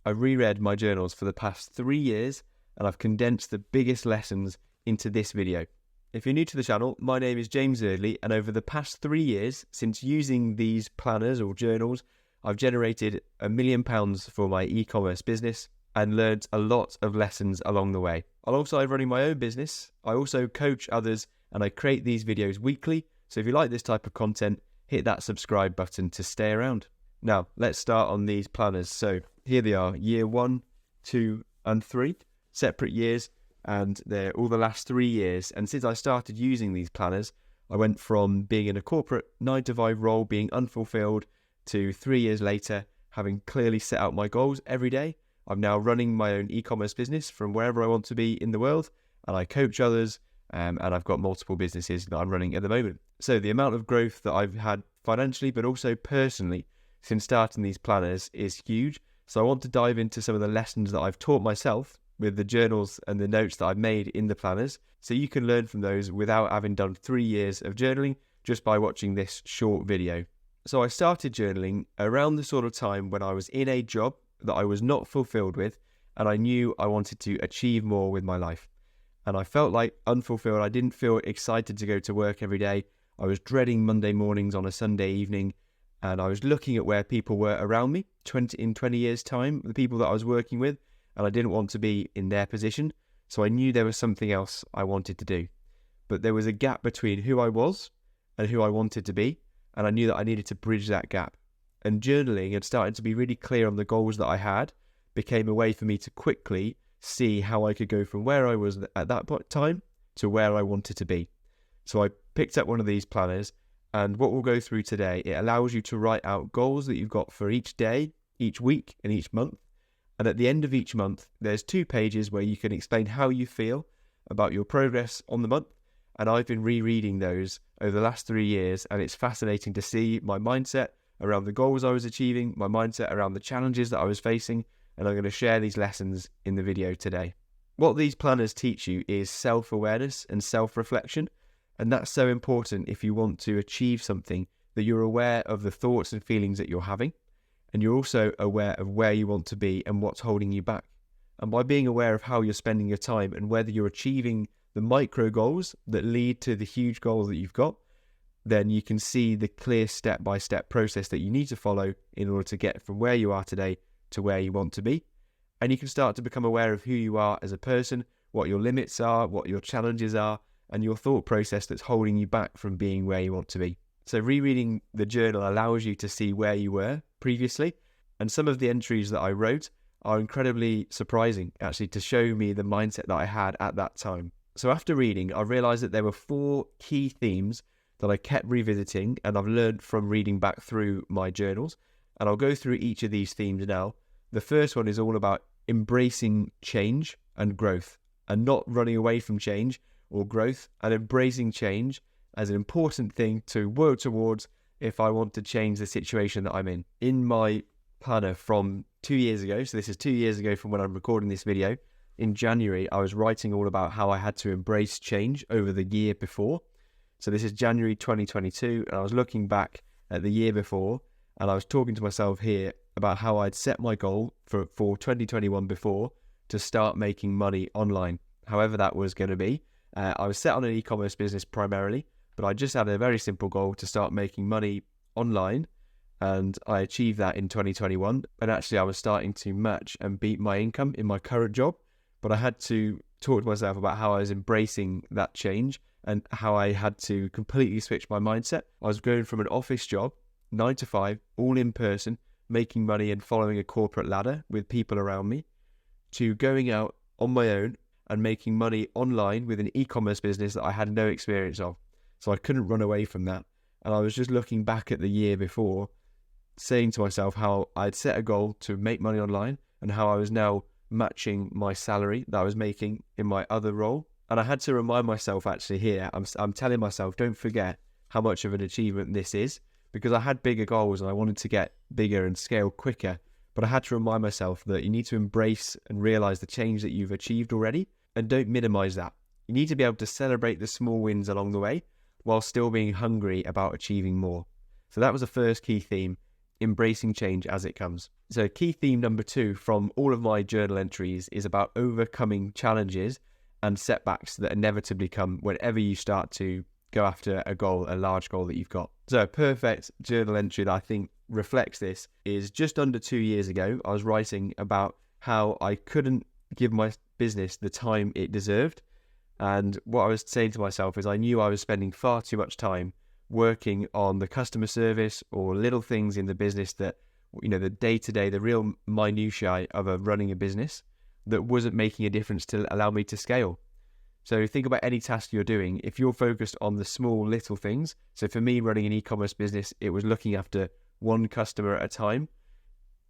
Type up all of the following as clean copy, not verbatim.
I've reread my journals for the past 3 years and I've condensed the biggest lessons into this video. If you're new to the channel, my name is James Eardley, and over the past 3 years, since using these planners or journals, I've generated £1 million for my e-commerce business and learned a lot of lessons along the way. Alongside running my own business, I also coach others and I create these videos weekly. So if you like this type of content, hit that subscribe button to stay around. Now, let's start on these planners. So here they are, year 1, 2, and 3, separate years, and they're all the last 3 years. And since I started using these planners, I went from being in a corporate 9-to-5 role, being unfulfilled, to 3 years later, having clearly set out my goals every day. I'm now running my own e-commerce business from wherever I want to be in the world, and I coach others, and I've got multiple businesses that I'm running at the moment. So the amount of growth that I've had financially, but also personally, since starting these planners is huge. So I want to dive into some of the lessons that I've taught myself with the journals and the notes that I've made in the planners, so you can learn from those without having done 3 years of journaling, just by watching this short video. So I started journaling around the sort of time when I was in a job that I was not fulfilled with, and I knew I wanted to achieve more with my life. And I felt like unfulfilled. I didn't feel excited to go to work every day. I was dreading Monday mornings on a Sunday evening, and I was looking at where people were around me in 20 years' time, the people that I was working with, and I didn't want to be in their position. So I knew there was something else I wanted to do. But there was a gap between who I was and who I wanted to be, and I knew that I needed to bridge that gap. And journaling and starting to be really clear on the goals that I had became a way for me to quickly see how I could go from where I was at that time to where I wanted to be. So I picked up one of these planners, and what we'll go through today, it allows you to write out goals that you've got for each day, each week, and each month. And at the end of each month, there's 2 pages where you can explain how you feel about your progress on the month. And I've been rereading those over the last 3 years, and it's fascinating to see my mindset around the goals I was achieving, my mindset around the challenges that I was facing, and I'm going to share these lessons in the video today. What these planners teach you is self-awareness and self-reflection, and that's so important if you want to achieve something, that you're aware of the thoughts and feelings that you're having, and you're also aware of where you want to be and what's holding you back. And by being aware of how you're spending your time and whether you're achieving the micro goals that lead to the huge goals that you've got, then you can see the clear step-by-step process that you need to follow in order to get from where you are today to where you want to be. And you can start to become aware of who you are as a person, what your limits are, what your challenges are, and your thought process that's holding you back from being where you want to be. So rereading the journal allows you to see where you were previously, and some of the entries that I wrote are incredibly surprising, actually, to show me the mindset that I had at that time. So after reading, I realized that there were 4 key themes that I kept revisiting, and I've learned from reading back through my journals, and I'll go through each of these themes now. The first one is all about embracing change and growth, and not running away from change or growth, and embracing change as an important thing to work towards if I want to change the situation that I'm in. In my planner from 2 years ago, so this is 2 years ago from when I'm recording this video, in January, I was writing all about how I had to embrace change over the year before. So this is January 2022, and I was looking back at the year before, and I was talking to myself here about how I'd set my goal for 2021 before to start making money online, however that was going to be. I was set on an e-commerce business primarily, but I just had a very simple goal to start making money online, and I achieved that in 2021. And actually, I was starting to match and beat my income in my current job, but I had to talk to myself about how I was embracing that change and how I had to completely switch my mindset. I was going from an office job, 9 to 5, all in person, making money and following a corporate ladder with people around me, to going out on my own and making money online with an e-commerce business that I had no experience of. So I couldn't run away from that. And I was just looking back at the year before, saying to myself how I'd set a goal to make money online and how I was now matching my salary that I was making in my other role. And I had to remind myself, actually, here, I'm telling myself, don't forget how much of an achievement this is, because I had bigger goals and I wanted to get bigger and scale quicker. But I had to remind myself that you need to embrace and realize the change that you've achieved already, and don't minimize that. You need to be able to celebrate the small wins along the way while still being hungry about achieving more. So that was the first key theme. embracing change as it comes. So key theme number 2 from all of my journal entries is about overcoming challenges and setbacks that inevitably come whenever you start to go after a goal, a large goal that you've got. So a perfect journal entry that I think reflects this is just under 2 years ago, I was writing about how I couldn't give my business the time it deserved. And what I was saying to myself is I knew I was spending far too much time working on the customer service or little things in the business that, the day-to-day, the real minutiae of running a business that wasn't making a difference to allow me to scale. So think about any task you're doing. If you're focused on the small little things, so for me running an e-commerce business, it was looking after one customer at a time,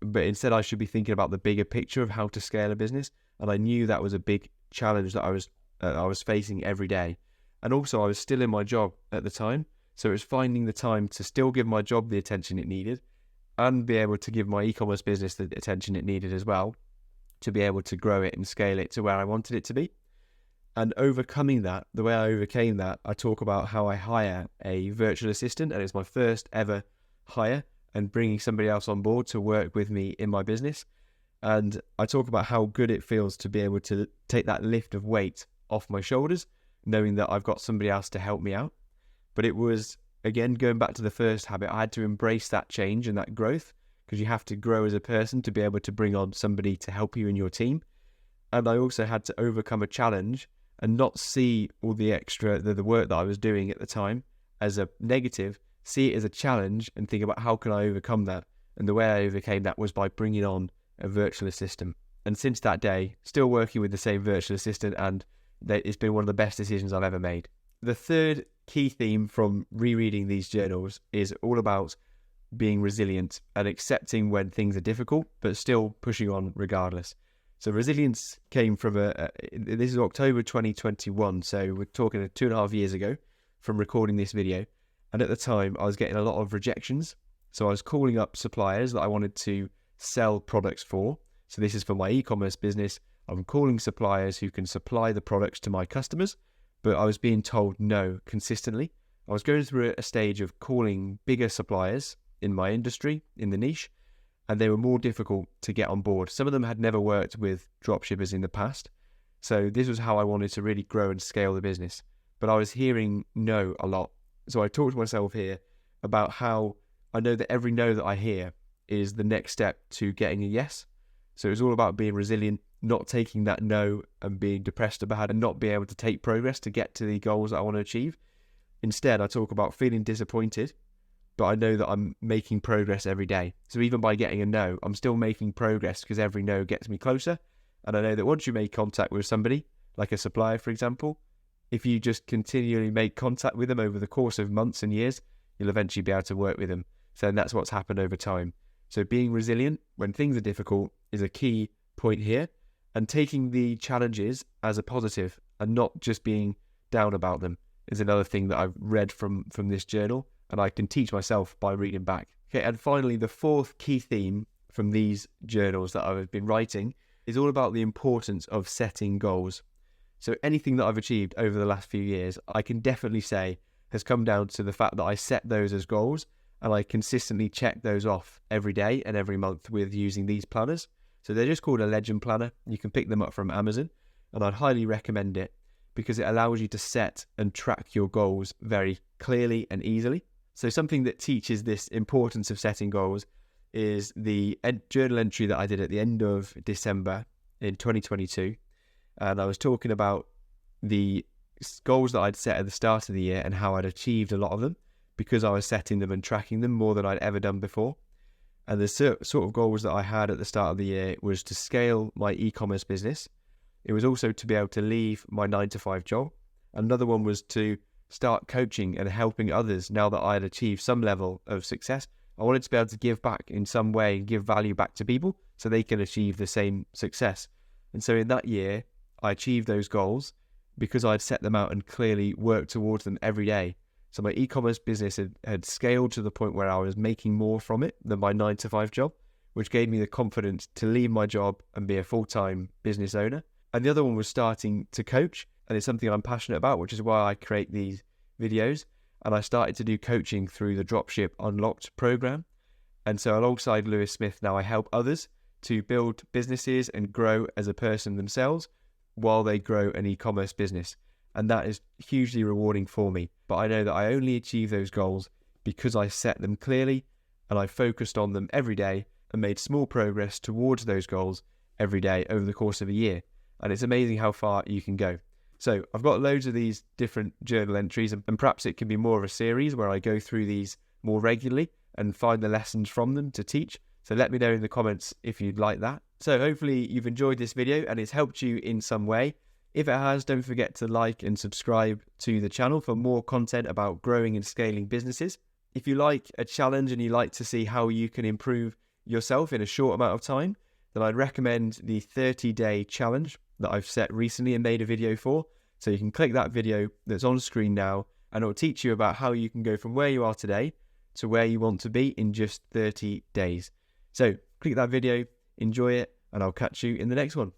but instead I should be thinking about the bigger picture of how to scale a business. And I knew that was a big challenge that I was facing every day. And also I was still in my job at the time, so it was finding the time to still give my job the attention it needed and be able to give my e-commerce business the attention it needed as well, to be able to grow it and scale it to where I wanted it to be. And overcoming that, the way I overcame that, I talk about how I hire a virtual assistant, and it's my first ever hire, and bringing somebody else on board to work with me in my business. And I talk about how good it feels to be able to take that lift of weight off my shoulders, knowing that I've got somebody else to help me out. But it was, again, going back to the first habit, I had to embrace that change and that growth, because you have to grow as a person to be able to bring on somebody to help you in your team. And I also had to overcome a challenge and not see all the extra, the work that I was doing at the time as a negative, see it as a challenge and think about how can I overcome that. And the way I overcame that was by bringing on a virtual assistant. And since that day, still working with the same virtual assistant, and it's been one of the best decisions I've ever made. The third key theme from rereading these journals is all about being resilient and accepting when things are difficult, but still pushing on regardless. So resilience came from this is October 2021, so we're talking 2.5 years ago from recording this video. And at the time, I was getting a lot of rejections. So I was calling up suppliers that I wanted to sell products for. So this is for my e-commerce business. I'm calling suppliers who can supply the products to my customers, but I was being told no consistently. I was going through a stage of calling bigger suppliers in my industry, in the niche, and they were more difficult to get on board. Some of them had never worked with dropshippers in the past. So this was how I wanted to really grow and scale the business. But I was hearing no a lot. So I talked to myself here about how I know that every no that I hear is the next step to getting a yes. So it's all about being resilient, not taking that no and being depressed about it and not being able to take progress to get to the goals that I want to achieve. Instead, I talk about feeling disappointed, but I know that I'm making progress every day. So even by getting a no, I'm still making progress because every no gets me closer. And I know that once you make contact with somebody, like a supplier, for example, if you just continually make contact with them over the course of months and years, you'll eventually be able to work with them. So that's what's happened over time. So being resilient when things are difficult is a key point here, and taking the challenges as a positive and not just being down about them is another thing that I've read from this journal, and I can teach myself by reading back. Okay, and finally, the fourth key theme from these journals that I've been writing is all about the importance of setting goals. So anything that I've achieved over the last few years, I can definitely say has come down to the fact that I set those as goals and I consistently check those off every day and every month with using these planners. So they're just called a legend planner. You can pick them up from Amazon, and I'd highly recommend it because it allows you to set and track your goals very clearly and easily. So something that teaches this importance of setting goals is the journal entry that I did at the end of December in 2022. And I was talking about the goals that I'd set at the start of the year and how I'd achieved a lot of them because I was setting them and tracking them more than I'd ever done before. And the sort of goals that I had at the start of the year was to scale my e-commerce business. It was also to be able to leave my 9-to-5 job. Another one was to start coaching and helping others now that I had achieved some level of success. I wanted to be able to give back in some way and give value back to people so they can achieve the same success. And so in that year, I achieved those goals because I'd set them out and clearly worked towards them every day. So my e-commerce business had scaled to the point where I was making more from it than my 9-to-5 job, which gave me the confidence to leave my job and be a full-time business owner. And the other one was starting to coach, and it's something I'm passionate about, which is why I create these videos. And I started to do coaching through the Dropship Unlocked program. And so alongside Lewis Smith, now I help others to build businesses and grow as a person themselves while they grow an e-commerce business. And that is hugely rewarding for me. But I know that I only achieve those goals because I set them clearly and I focused on them every day and made small progress towards those goals every day over the course of a year. And it's amazing how far you can go. So I've got loads of these different journal entries, and perhaps it can be more of a series where I go through these more regularly and find the lessons from them to teach. So let me know in the comments if you'd like that. So hopefully you've enjoyed this video and it's helped you in some way. If it has, don't forget to like and subscribe to the channel for more content about growing and scaling businesses. If you like a challenge and you like to see how you can improve yourself in a short amount of time, then I'd recommend the 30-day challenge that I've set recently and made a video for. So you can click that video that's on screen now and it will teach you about how you can go from where you are today to where you want to be in just 30 days. So click that video, enjoy it, and I'll catch you in the next one.